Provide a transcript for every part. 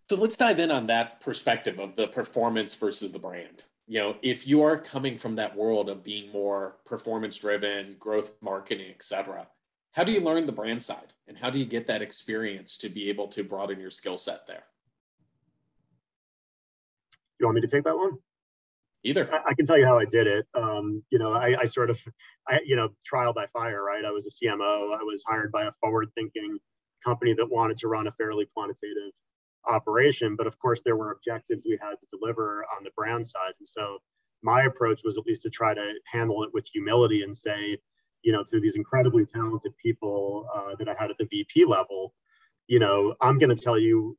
So let's dive in on that perspective of the performance versus the brand. If you are coming from that world of being more performance driven, growth marketing, et cetera, how do you learn the brand side and how do you get that experience to be able to broaden your skill set there? You want me to take that one? Either. I can tell you how I did it. I sort of, trial by fire, right? I was a CMO. I was hired by a forward-thinking company that wanted to run a fairly quantitative operation. But of course, there were objectives we had to deliver on the brand side. And so my approach was at least to try to handle it with humility and say, to these incredibly talented people that I had at the VP level, I'm going to tell you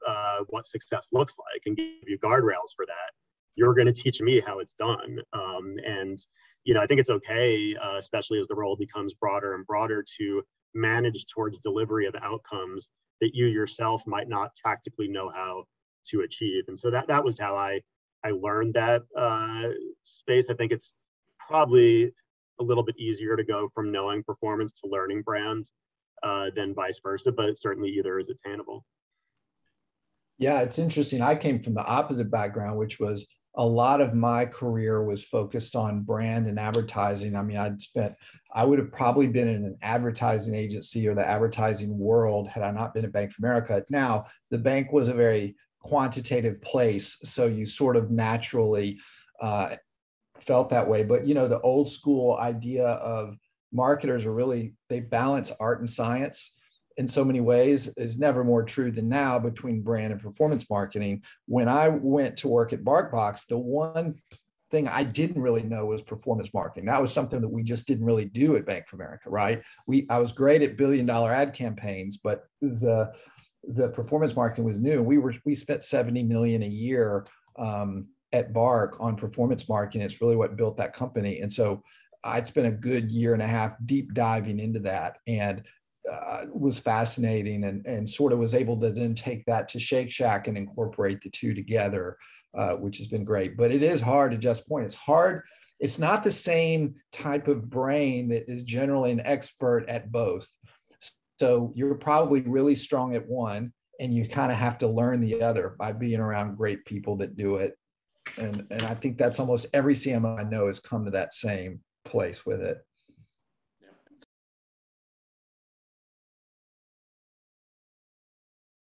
what success looks like and give you guardrails for that. You're going to teach me how it's done. I think it's okay, especially as the role becomes broader and broader, to manage towards delivery of outcomes that you yourself might not tactically know how to achieve. And so that was how I learned that space. I think it's probably a little bit easier to go from knowing performance to learning brands than vice versa, but certainly either is attainable. Yeah, it's interesting. I came from the opposite background, which was a lot of my career was focused on brand and advertising. I mean, I would have probably been in an advertising agency or the advertising world had I not been at Bank of America. Now, the bank was a very quantitative place, so you sort of naturally felt that way. But, the old school idea of marketers are really, they balance art and science in so many ways is never more true than now between brand and performance marketing. When I went to work at BarkBox, the one thing I didn't really know was performance marketing. That was something that we just didn't really do at Bank of America, right? I was great at billion-dollar ad campaigns, but the performance marketing was new. We spent $70 million a year at Bark on performance marketing. It's really what built that company. And so I'd spent a good year and a half deep diving into that, and was fascinating, and sort of was able to then take that to Shake Shack and incorporate the two together, which has been great. But it is hard to just point. It's hard. It's not the same type of brain that is generally an expert at both. So you're probably really strong at one, and you kind of have to learn the other by being around great people that do it. And I think that's almost every CMO I know has come to that same place with it.